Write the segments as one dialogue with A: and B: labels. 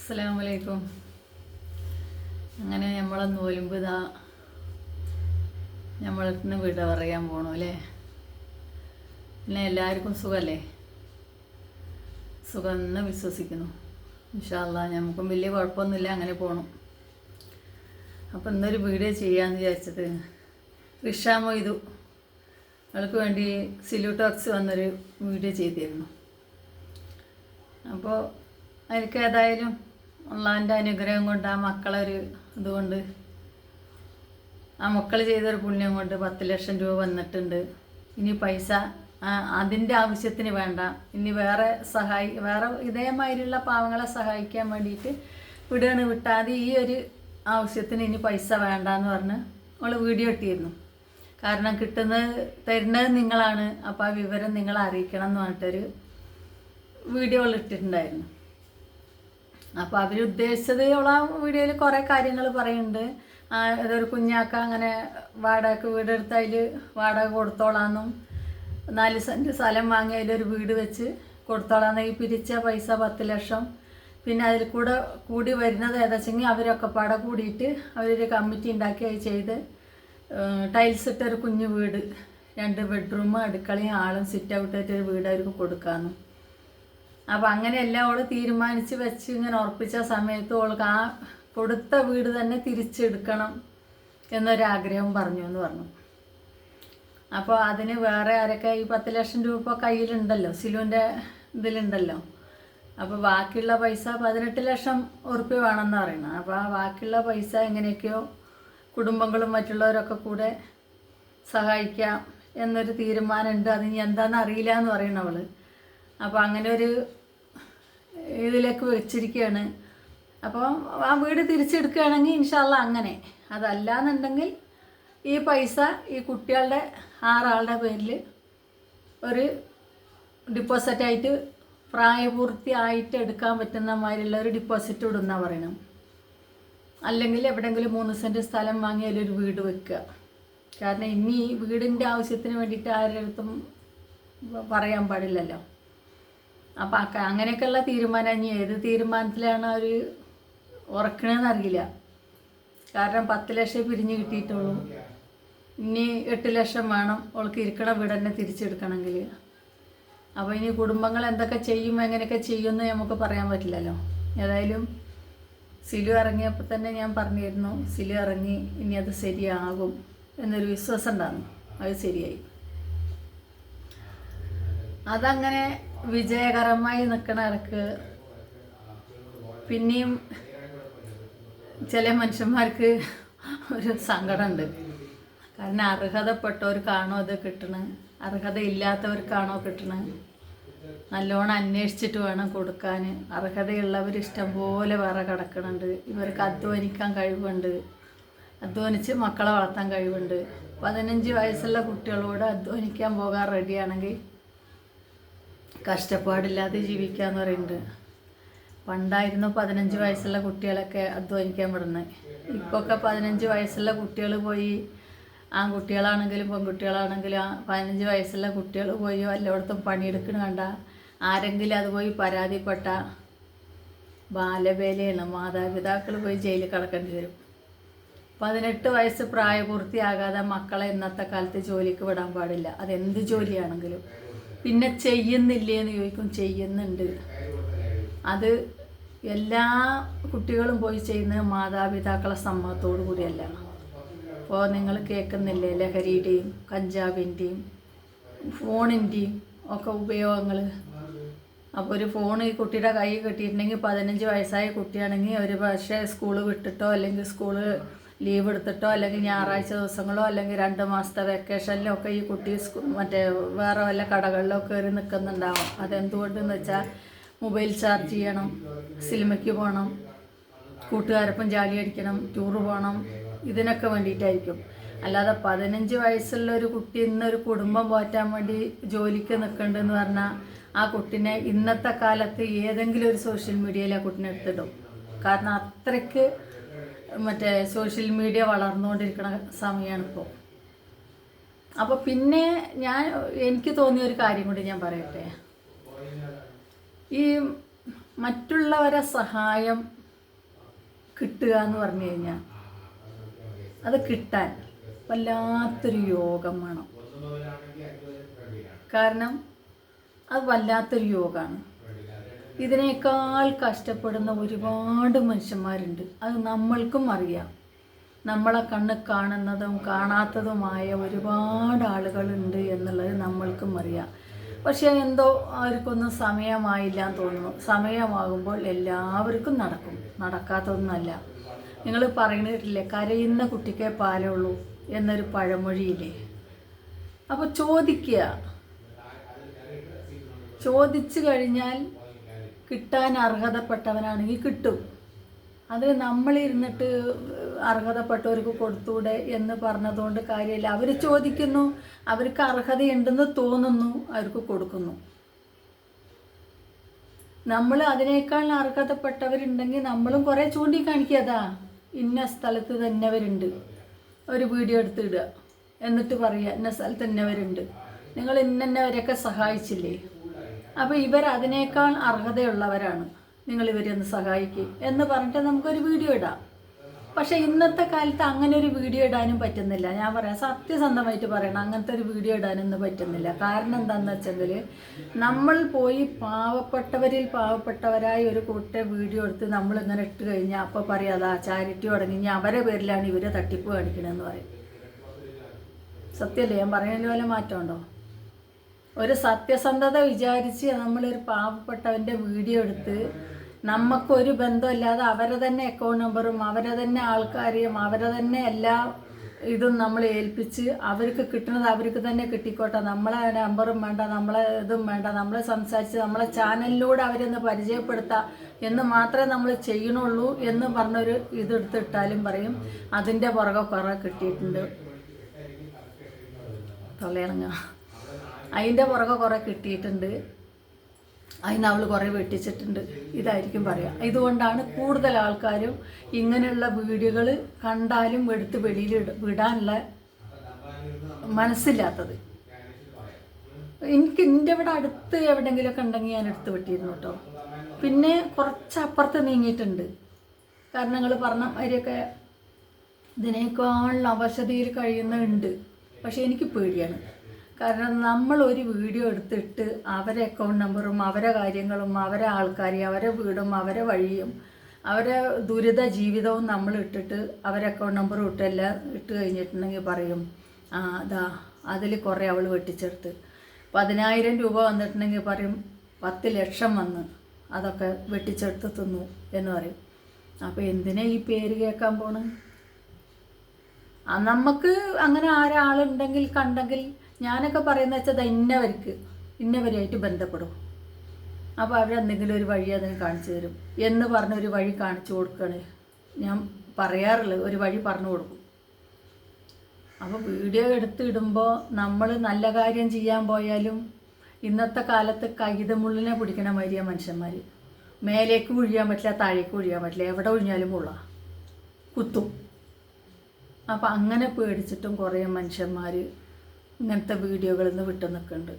A: അസ്സലാമലൈക്കും. അങ്ങനെ നമ്മളെ നോലുമ്പ് ഇതാ നമ്മളിന്ന് വിട പറയാൻ പോണു അല്ലേ. പിന്നെ എല്ലാവർക്കും സുഖമല്ലേ? സുഖം എന്ന് വിശ്വസിക്കുന്നു. ഇൻഷാ അല്ലാഹ് നമുക്കും വലിയ കുഴപ്പമൊന്നുമില്ല, അങ്ങനെ പോകണം. അപ്പം ഇന്നൊരു വീഡിയോ ചെയ്യാമെന്ന് വിചാരിച്ചത്, റിഷ മൊയ്തു അവൾക്ക് വേണ്ടി സിലു ടോക്സ് വന്നൊരു വീഡിയോ ചെയ്തിരുന്നു. അപ്പോൾ എനിക്ക് ഏതായാലും അള്ളാൻ്റെ അനുഗ്രഹം കൊണ്ട് ആ മക്കളൊരു ഇതുകൊണ്ട് ആ മക്കൾ ചെയ്തൊരു പുണ്യം കൊണ്ട് 10 ലക്ഷം രൂപ വന്നിട്ടുണ്ട്. ഇനി പൈസ അതിൻ്റെ ആവശ്യത്തിന് വേണ്ട, ഇനി വേറെ ഇതേമാതിരിയുള്ള പാവങ്ങളെ സഹായിക്കാൻ വേണ്ടിയിട്ട് വിട്ടാതെ ഈ ഒരു ആവശ്യത്തിന് ഇനി പൈസ വേണ്ടെന്ന് പറഞ്ഞ് അവൾ വീഡിയോ ഇട്ടിരുന്നു. കാരണം തരുന്നത് നിങ്ങളാണ്, അപ്പോൾ ആ വിവരം നിങ്ങളെ അറിയിക്കണം എന്ന് പറഞ്ഞിട്ടൊരു വീഡിയോ ഇട്ടിട്ടുണ്ടായിരുന്നു. അപ്പോൾ അവരുദ്ദേശിച്ചത് ആ വീഡിയോയിൽ കുറേ കാര്യങ്ങൾ പറയുന്നുണ്ട്. ഇതൊരു കുഞ്ഞാക്ക അങ്ങനെ വാടകയ്ക്ക് വീടെടുത്ത് അതിൽ വാടക കൊടുത്തോളാന്നും 4 സെൻറ്റ് സ്ഥലം വാങ്ങി അതിലൊരു വീട് വെച്ച് കൊടുത്തോളാന്ന്. ഈ പിരിച്ച പൈസ 10 ലക്ഷം, പിന്നെ അതിൽ കൂടി വരുന്നത് ഏതാച്ചെങ്കിൽ അവരൊക്കെ പാടെ കൂടിയിട്ട് അവരൊരു കമ്മിറ്റി ഉണ്ടാക്കി അത് ചെയ്ത് ടൈൽസ് ഇട്ടൊരു കുഞ്ഞു വീട്, 2 ബെഡ്റൂം അടുക്കളയും ആളും സിറ്റ് ഔട്ടായിട്ടൊരു വീട് അവർക്ക് കൊടുക്കാമെന്നും. അപ്പം അങ്ങനെയെല്ലാം അവൾ തീരുമാനിച്ച് വെച്ച് ഇങ്ങനെ ഉറപ്പിച്ച സമയത്ത് അവൾക്ക് ആ കൊടുത്ത വീട് തന്നെ തിരിച്ചെടുക്കണം എന്നൊരാഗ്രഹം പറഞ്ഞു എന്ന് പറഞ്ഞു. അപ്പോൾ അതിന് വേറെ ആരൊക്കെ ഈ 10 ലക്ഷം രൂപ കയ്യിലുണ്ടല്ലോ, സിലുവിൻ്റെ ഇതിലുണ്ടല്ലോ. അപ്പോൾ ബാക്കിയുള്ള പൈസ 18 ലക്ഷം ഉറുപ്പ്യ വേണമെന്ന് പറയുന്നത്. അപ്പോൾ ആ ബാക്കിയുള്ള പൈസ എങ്ങനെയൊക്കെയോ കുടുംബങ്ങളും മറ്റുള്ളവരൊക്കെ കൂടെ സഹായിക്കാം എന്നൊരു തീരുമാനമുണ്ട്. അതിന് എന്താണെന്ന് അറിയില്ല എന്ന് പറയണവൾ. അപ്പോൾ അങ്ങനെ ഒരു ഇതിലേക്ക് വെച്ചിരിക്കുകയാണ്. അപ്പോൾ ആ വീട് തിരിച്ചെടുക്കുകയാണെങ്കിൽ ഇൻഷാ അല്ലാഹ് അങ്ങനെ, അതല്ലാന്നുണ്ടെങ്കിൽ ഈ പൈസ ഈ കുട്ടികളുടെ 6 ആളുടെ പേരിൽ ഒരു ഡിപ്പോസിറ്റായിട്ട് പ്രായപൂർത്തിയായിട്ട് എടുക്കാൻ പറ്റുന്ന മാതിരിയുള്ള ഒരു ഡിപ്പോസിറ്റ് ഇടുന്ന പറയണം. അല്ലെങ്കിൽ എവിടെയെങ്കിലും 3 സെൻറ്റ് സ്ഥലം വാങ്ങി അതിലൊരു വീട് വെക്കുക. കാരണം ഇനി ഈ വീടിൻ്റെ ആവശ്യത്തിന് വേണ്ടിയിട്ട് ആരുടെ അടുത്തും പറയാൻ പാടില്ലല്ലോ. അപ്പം അങ്ങനെയൊക്കെയുള്ള തീരുമാനം ഇനി ഏത് തീരുമാനത്തിലാണ് അവർ ഉറക്കണമെന്ന് അറിയില്ല. കാരണം 10 ലക്ഷം പിരിഞ്ഞ് കിട്ടിയിട്ടുള്ളൂ. ഇനി 8 ലക്ഷം വേണം അവൾക്ക് ഇരിക്കണ വീട് തന്നെ തിരിച്ചെടുക്കണമെങ്കിൽ. അപ്പോൾ ഇനി കുടുംബങ്ങൾ എന്തൊക്കെ ചെയ്യും എങ്ങനെയൊക്കെ ചെയ്യുമെന്ന് നമുക്ക് പറയാൻ പറ്റില്ലല്ലോ. ഏതായാലും സിലു ഇറങ്ങിയപ്പോൾ തന്നെ ഞാൻ പറഞ്ഞിരുന്നു, സിലു ഇറങ്ങി ഇനി അത് ശരിയാകും എന്നൊരു വിശ്വാസം ഉണ്ടായിരുന്നു. അത് ശരിയായി. അതങ്ങനെ വിജയകരമായി നിൽക്കണ ഇടക്ക് പിന്നെയും ചില മനുഷ്യന്മാർക്ക് ഒരു സങ്കടമുണ്ട്. കാരണം അർഹതപ്പെട്ടവർക്കാണോ അത് കിട്ടണത്, അർഹതയില്ലാത്തവർക്കാണോ കിട്ടണത്, നല്ലോണം അന്വേഷിച്ചിട്ട് വേണം കൊടുക്കാൻ. അർഹതയുള്ളവർ ഇഷ്ടം പോലെ വേറെ കിടക്കണുണ്ട്. ഇവർക്ക് അധ്വാനിക്കാൻ കഴിവുണ്ട്, അധ്വാനിച്ച് മക്കളെ വളർത്താൻ കഴിവുണ്ട്. 15 വയസ്സുള്ള കുട്ടികളോട് അധ്വാനിക്കാൻ പോകാൻ റെഡിയാണെങ്കിൽ കഷ്ടപ്പാടില്ലാതെ ജീവിക്കാന്ന് പറയുന്നുണ്ട്. പണ്ടായിരുന്നു 15 വയസ്സുള്ള കുട്ടികളൊക്കെ അധ്വാനിക്കാൻ വിടുന്നത്. ഇപ്പൊക്കെ 15 വയസ്സുള്ള കുട്ടികൾ പോയി, ആൺകുട്ടികളാണെങ്കിലും പെൺകുട്ടികളാണെങ്കിലും 15 വയസ്സുള്ള കുട്ടികൾ പോയി എല്ലായിടത്തും പണിയെടുക്കണ കണ്ട ആരെങ്കിലും അത് പോയി പരാതിപ്പെട്ട ബാലവേലയാണ്. മാതാപിതാക്കൾ പോയി ജയിലിൽ കിടക്കേണ്ടി വരും. 18 വയസ്സ് പ്രായപൂർത്തിയാകാതെ മക്കളെ ഇന്നത്തെ കാലത്ത് ജോലിക്ക് വിടാൻ പാടില്ല, അതെന്ത് ജോലിയാണെങ്കിലും. പിന്നെ ചെയ്യുന്നില്ലേ എന്ന് ചോദിക്കും, ചെയ്യുന്നുണ്ട്. അത് എല്ലാ കുട്ടികളും പോയി ചെയ്യുന്നത് മാതാപിതാക്കളെ സമ്മതത്തോടു കൂടിയല്ല. അപ്പോൾ നിങ്ങൾ കേൾക്കുന്നില്ലേ ലഹരിയുടെയും കഞ്ചാവിൻ്റെയും ഫോണിൻ്റെയും ഒക്കെ ഉപയോഗങ്ങൾ. അപ്പോൾ ഒരു ഫോൺ ഈ കുട്ടിയുടെ കൈ കിട്ടിയിട്ടുണ്ടെങ്കിൽ 15 വയസ്സായ കുട്ടിയാണെങ്കിൽ ഒരു പക്ഷേ സ്കൂള് വിട്ടിട്ടോ അല്ലെങ്കിൽ സ്കൂള് ലീവ് എടുത്തിട്ടോ അല്ലെങ്കിൽ ഞായറാഴ്ച ദിവസങ്ങളോ അല്ലെങ്കിൽ 2 മാസത്തെ വെക്കേഷനിലോ ഒക്കെ ഈ കുട്ടി വേറെ വല്ല കടകളിലോ കയറി നിൽക്കുന്നുണ്ടാവും. അതെന്തുകൊണ്ടെന്ന് വെച്ചാൽ മൊബൈൽ ചാർജ് ചെയ്യണം, സിനിമയ്ക്ക് പോകണം, കൂട്ടുകാരൊപ്പം ജാലി അടിക്കണം, ടൂറ് പോകണം, ഇതിനൊക്കെ വേണ്ടിയിട്ടായിരിക്കും. അല്ലാതെ 15 വയസ്സുള്ള ഒരു കുട്ടി ഇന്നൊരു കുടുംബം പോറ്റാൻ വേണ്ടി ജോലിക്ക് നിൽക്കണ്ടെന്ന് പറഞ്ഞാൽ ആ കുട്ടീനെ ഇന്നത്തെ കാലത്ത് ഏതെങ്കിലും ഒരു സോഷ്യൽ മീഡിയയിൽ ആ കുട്ടീനെ എടുത്തിടും. കാരണം അത്രയ്ക്ക് സോഷ്യൽ മീഡിയ വളർന്നുകൊണ്ടിരിക്കുന്ന സമയമാണിപ്പോൾ. അപ്പോൾ പിന്നെ എനിക്ക് തോന്നിയ ഒരു കാര്യം കൂടി ഞാൻ പറയട്ടെ. ഈ മറ്റുള്ളവരെ സഹായം കിട്ടുക എന്ന് പറഞ്ഞു കഴിഞ്ഞാൽ അത് കിട്ടാൻ വല്ലാത്തൊരു യോഗം വേണം. കാരണം അത് വല്ലാത്തൊരു യോഗമാണ്. ഇതിനേക്കാൾ കഷ്ടപ്പെടുന്ന ഒരുപാട് മനുഷ്യന്മാരുണ്ട്. അത് നമ്മൾക്കും അറിയാം. നമ്മളെ കണ്ണ് കാണുന്നതും കാണാത്തതുമായ ഒരുപാട് ആളുകളുണ്ട് എന്നുള്ളത് നമ്മൾക്കും അറിയാം. പക്ഷേ എന്തോ അവർക്കൊന്നും സമയമായില്ല എന്ന് തോന്നുന്നു. സമയമാകുമ്പോൾ എല്ലാവർക്കും നടക്കും. നടക്കാത്തതൊന്നുമല്ല. നിങ്ങൾ പറയുന്നില്ലേ, കരയുന്ന കുട്ടിക്കേ പാലുള്ളൂ എന്നൊരു പഴമൊഴിയില്ലേ? അപ്പോൾ ചോദിച്ചു കഴിഞ്ഞാൽ കിട്ടാൻ അർഹതപ്പെട്ടവനാണെങ്കിൽ കിട്ടും. അത് നമ്മളിരുന്നിട്ട് അർഹതപ്പെട്ടവർക്ക് കൊടുത്തൂടെ എന്ന് പറഞ്ഞതുകൊണ്ട് കാര്യമില്ല. അവർ ചോദിക്കുന്നു, അവർക്ക് അർഹതയുണ്ടെന്ന് തോന്നുന്നു, അവർക്ക് കൊടുക്കുന്നു. നമ്മൾ അതിനേക്കാൾ അർഹതപ്പെട്ടവരുണ്ടെങ്കിൽ നമ്മളും കുറേ ചൂണ്ടിക്കാണിക്കാതാ, ഇന്ന സ്ഥലത്ത് തന്നെവരുണ്ട്, ഒരു വീഡിയോ എടുത്തിടുക, എന്നിട്ട് പറയുക ഇന്ന സ്ഥലത്ത് തന്നെവരുണ്ട്, നിങ്ങൾ ഇന്നവരെയൊക്കെ സഹായിച്ചില്ലേ, അപ്പോൾ ഇവർ അതിനേക്കാൾ അർഹതയുള്ളവരാണ്, നിങ്ങൾ ഇവരൊന്ന് സഹായിക്കും എന്ന് പറഞ്ഞിട്ട് നമുക്കൊരു വീഡിയോ ഇടാം. പക്ഷേ ഇന്നത്തെ കാലത്ത് അങ്ങനെ ഒരു വീഡിയോ ഇടാനും പറ്റുന്നില്ല. ഞാൻ പറയാം, സത്യസന്ധമായിട്ട് പറയണം, അങ്ങനത്തെ ഒരു വീഡിയോ ഇടാനൊന്നും പറ്റുന്നില്ല. കാരണം എന്താണെന്ന് വെച്ചെങ്കിൽ നമ്മൾ പോയി പാവപ്പെട്ടവരായി ഒരു കൂട്ടം വീഡിയോ എടുത്ത് നമ്മളിങ്ങനെ ഇട്ട് കഴിഞ്ഞാൽ അപ്പോൾ പറയാം അതാ ചാരിറ്റി തുടങ്ങി, ഇനി അവരെ പേരിലാണ് ഇവരെ തട്ടിപ്പ് കാണിക്കണമെന്ന് പറയും. സത്യമല്ലേ ഞാൻ പറയുന്നതിന് പോലെ മാറ്റമുണ്ടോ? ഒരു സത്യസന്ധത വിചാരിച്ച് നമ്മളൊരു പാവപ്പെട്ടവൻ്റെ വീഡിയോ എടുത്ത് നമുക്കൊരു ബന്ധമില്ലാതെ അവരെ തന്നെ അക്കൗണ്ട് നമ്പറും അവരെ തന്നെ ആൾക്കാരെയും അവരെ തന്നെ എല്ലാ ഇതും നമ്മൾ ഏൽപ്പിച്ച് അവർക്ക് കിട്ടുന്നത് അവർക്ക് തന്നെ കിട്ടിക്കോട്ടെ, നമ്മളെ നമ്പറും വേണ്ട, നമ്മളെ ഇതും വേണ്ട, നമ്മളെ സംസാരിച്ച് നമ്മളെ ചാനലിലൂടെ അവരൊന്ന് പരിചയപ്പെടുത്താം എന്ന് മാത്രമേ നമ്മൾ ചെയ്യണുള്ളൂ എന്ന് പറഞ്ഞൊരു ഇതെടുത്തിട്ടാലും പറയും അതിൻ്റെ പുറകെ കുറേ കിട്ടിയിട്ടുണ്ട്, തൊള്ളയിറങ്ങ അതിൻ്റെ പുറകെ കുറേ കിട്ടിയിട്ടുണ്ട്, അതിന് അവൾ കുറേ വെട്ടിച്ചിട്ടുണ്ട്, ഇതായിരിക്കും പറയാം. ഇതുകൊണ്ടാണ് കൂടുതൽ ആൾക്കാരും ഇങ്ങനെയുള്ള വീഡിയോകൾ കണ്ടാലും എടുത്ത് വെളിയിൽ വിടാനുള്ള മനസ്സില്ലാത്തത്. എനിക്ക് എൻ്റെ ഇവിടെ അടുത്ത് എവിടെയെങ്കിലുമൊക്കെ ഉണ്ടെങ്കിൽ ഞാൻ എടുത്ത് വെട്ടിയിരുന്നു കേട്ടോ. പിന്നെ കുറച്ചപ്പുറത്ത് നീങ്ങിയിട്ടുണ്ട്. കാരണം നിങ്ങൾ പറഞ്ഞ മാതിരിയൊക്കെ ഇതിനേക്കാളും അവശതയിൽ കഴിയുന്നുണ്ട്. പക്ഷേ എനിക്ക് പേടിയാണ്. കാരണം നമ്മൾ ഒരു വീഡിയോ എടുത്തിട്ട് അവരെ അക്കൗണ്ട് നമ്പറും അവരെ കാര്യങ്ങളും അവരെ ആൾക്കാരെയും അവരെ വീടും അവരെ വഴിയും അവരെ ദുരിത ജീവിതവും നമ്മൾ ഇട്ടിട്ട് അവരെ അക്കൗണ്ട് നമ്പറും ഇട്ടെല്ലാം ഇട്ട് കഴിഞ്ഞിട്ടുണ്ടെങ്കിൽ പറയും അതാ അതിൽ കുറേ അവൾ വെട്ടിച്ചെടുത്ത് 10,000 രൂപ വന്നിട്ടുണ്ടെങ്കിൽ പറയും 10 ലക്ഷം വന്ന് അതൊക്കെ വെട്ടിച്ചെടുത്ത് തിന്നു എന്ന് പറയും. അപ്പോൾ എന്തിനാ ഈ പേര് കേൾക്കാൻ പോണ്? നമുക്ക് അങ്ങനെ ആരാളുണ്ടെങ്കിൽ കണ്ടെങ്കിൽ ഞാനൊക്കെ പറയുന്നത് വെച്ചാൽ ഇന്നവരായിട്ട് ബന്ധപ്പെടും. അപ്പോൾ അവരെന്തെങ്കിലും ഒരു വഴി അതിന് കാണിച്ചു തരും എന്ന് പറഞ്ഞൊരു വഴി കാണിച്ചു കൊടുക്കുകയാണ് ഞാൻ പറയാറുള്ളത്. ഒരു വഴി പറഞ്ഞു കൊടുക്കും. അപ്പോൾ വീഡിയോ എടുത്തിടുമ്പോൾ നമ്മൾ നല്ല കാര്യം ചെയ്യാൻ പോയാലും ഇന്നത്തെ കാലത്ത് കൈതമുള്ളിനെ പിടിക്കണ മാതിരിയാണ് മനുഷ്യന്മാർ. മേലേക്ക് ഒഴിയാൻ പറ്റില്ല, താഴേക്ക് ഒഴിയാൻ പറ്റില്ല, എവിടെ ഒഴിഞ്ഞാലും കൊള്ള കുത്തും. അപ്പം അങ്ങനെ പേടിച്ചിട്ടും കുറേ മനുഷ്യന്മാർ ഇങ്ങനത്തെ വീഡിയോകളിൽ നിന്ന് വിട്ടു നിൽക്കുന്നുണ്ട്.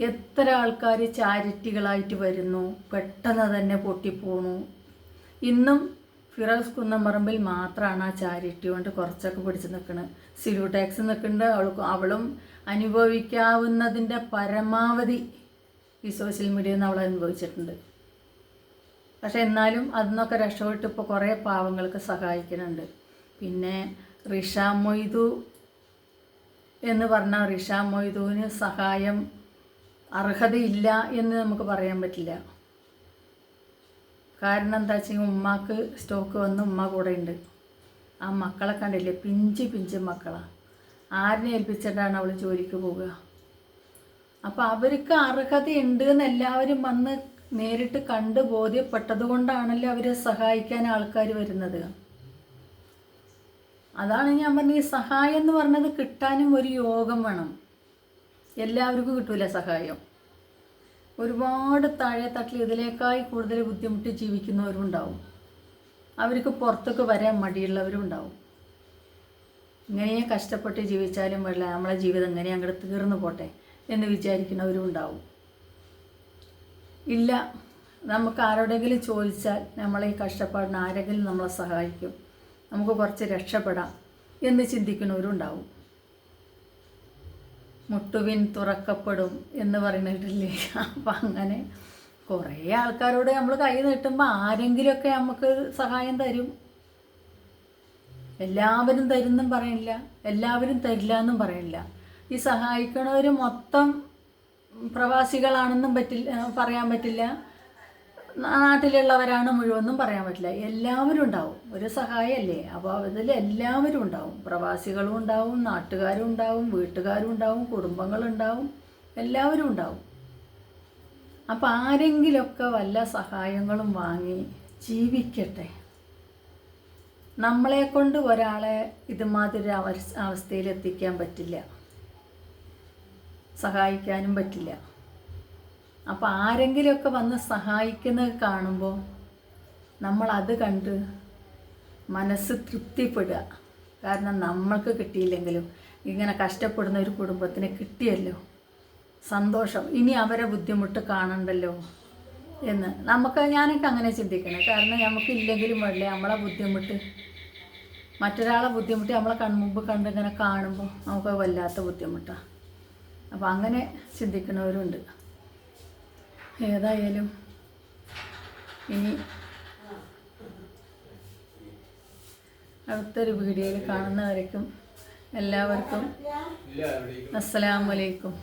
A: എത്ര ആൾക്കാർ ചാരിറ്റികളായിട്ട് വരുന്നു, പെട്ടെന്ന് തന്നെ പൊട്ടിപ്പോണു. ഇന്നും ഫിറോസ് കുന്നംപറമ്പിൽ മാത്രമാണ് ആ ചാരിറ്റി കൊണ്ട് കുറച്ചൊക്കെ പിടിച്ച് നിൽക്കുന്നത്. സിലു ടാക്സ് നിൽക്കുന്നുണ്ട്. അവളും അനുഭവിക്കാവുന്നതിൻ്റെ പരമാവധി ഈ സോഷ്യൽ മീഡിയയിൽ നിന്ന് അവൾ അനുഭവിച്ചിട്ടുണ്ട്. പക്ഷെ എന്നാലും അതിൽ രക്ഷപ്പെട്ട് ഇപ്പോൾ കുറേ പാവങ്ങൾക്ക് സഹായിക്കുന്നുണ്ട്. പിന്നെ റിഷ മൊയ്തു എന്ന് പറഞ്ഞാൽ റിഷ മൊയ്തുവിന് സഹായം അർഹതയില്ല എന്ന് നമുക്ക് പറയാൻ പറ്റില്ല. കാരണം എന്താ വെച്ചാൽ ഉമ്മാക്ക് സ്റ്റോക്ക് വന്ന് ഉമ്മ കൂടെ ഉണ്ട്. ആ മക്കളെ കണ്ടില്ലേ, പിഞ്ച് മക്കളാണ്. ആരിനെ ഏൽപ്പിച്ചിട്ടാണ് അവൾ ജോലിക്ക് പോവുക? അപ്പോൾ അവർക്ക് അർഹതയുണ്ട് എന്ന് എല്ലാവരും വന്ന് നേരിട്ട് കണ്ട് ബോധ്യപ്പെട്ടത് കൊണ്ടാണല്ലോ അവരെ സഹായിക്കാൻ ആൾക്കാർ വരുന്നത്. അതാണ് ഞാൻ പറഞ്ഞ ഈ സഹായം എന്ന് പറഞ്ഞത് കിട്ടാനും ഒരു യോഗം വേണം. എല്ലാവർക്കും കിട്ടൂല സഹായം. ഒരുപാട് താഴെ തട്ടിൽ ഇതിലേക്കായി കൂടുതൽ ബുദ്ധിമുട്ടി ജീവിക്കുന്നവരും ഉണ്ടാവും. അവർക്ക് പുറത്തേക്ക് വരാൻ മടിയുള്ളവരും ഉണ്ടാവും. ഇങ്ങനെ കഷ്ടപ്പെട്ട് ജീവിച്ചാലും വേണ്ട, നമ്മളെ ജീവിതം ഇങ്ങനെ അങ്ങോട്ട് തീർന്നു പോട്ടെ എന്ന് വിചാരിക്കുന്നവരും ഉണ്ടാവും. ഇല്ല, നമുക്ക് ആരോടെങ്കിലും ചോദിച്ചാൽ നമ്മളെ ഈ കഷ്ടപ്പാടിന് ആരെങ്കിലും നമ്മളെ സഹായിക്കും, നമുക്ക് കുറച്ച് രക്ഷപ്പെടാം എന്ന് ചിന്തിക്കുന്നവരും ഉണ്ടാവും. മുട്ടുവിൻ തുറക്കപ്പെടും എന്ന് പറയുന്നിട്ടില്ലേ? അപ്പം അങ്ങനെ കുറേ ആൾക്കാരോട് നമ്മൾ കൈ നീട്ടുമ്പോൾ ആരെങ്കിലുമൊക്കെ നമുക്ക് സഹായം തരും. എല്ലാവരും തരുമെന്നും പറയില്ല, എല്ലാവരും തരില്ല എന്നും പറയില്ല. ഈ സഹായിക്കണവർ മൊത്തം പ്രവാസികളാണെന്നും പറയാൻ പറ്റില്ല, നാട്ടിലുള്ളവരാണ് മുഴുവനും പറയാൻ പറ്റില്ല. എല്ലാവരും ഉണ്ടാവും, ഒരു സഹായമല്ലേ. അപ്പോൾ അതിൽ എല്ലാവരും ഉണ്ടാവും, പ്രവാസികളും ഉണ്ടാവും, നാട്ടുകാരും ഉണ്ടാവും, വീട്ടുകാരും ഉണ്ടാവും, കുടുംബങ്ങളുണ്ടാവും, എല്ലാവരും ഉണ്ടാവും. അപ്പോൾ ആരെങ്കിലുമൊക്കെ വല്ല സഹായങ്ങളും വാങ്ങി ജീവിക്കട്ടെ. നമ്മളെ കൊണ്ട് ഒരാളെ ഇതുമാതിരി അവസ്ഥയിൽ എത്തിക്കാൻ പറ്റില്ല, സഹായിക്കാനും പറ്റില്ല. അപ്പോൾ ആരെങ്കിലുമൊക്കെ വന്ന് സഹായിക്കുന്നത് കാണുമ്പോൾ നമ്മളത് കണ്ട് മനസ്സ് തൃപ്തിപ്പെടുക. കാരണം നമ്മൾക്ക് കിട്ടിയില്ലെങ്കിലും ഇങ്ങനെ കഷ്ടപ്പെടുന്ന ഒരു കുടുംബത്തിന് കിട്ടിയല്ലോ, സന്തോഷം, ഇനി അവരെ ബുദ്ധിമുട്ട് കാണണ്ടല്ലോ എന്ന് ഞാനൊക്കെ അങ്ങനെ ചിന്തിക്കണം. കാരണം നമുക്കില്ലെങ്കിലും വേണ്ടേ നമ്മളെ ബുദ്ധിമുട്ട്, മറ്റൊരാളെ ബുദ്ധിമുട്ട് നമ്മളെ കൺമുമ്പ് കണ്ടിങ്ങനെ കാണുമ്പോൾ നമുക്ക് വല്ലാത്ത ബുദ്ധിമുട്ടാണ്. അപ്പോൾ അങ്ങനെ ചിന്തിക്കുന്നവരുണ്ട്. ഏതായാലും ഇനി അടുത്തൊരു വീഡിയോയിൽ കാണുന്നവരേക്കും എല്ലാവർക്കും അസ്സലാമു അലൈക്കും.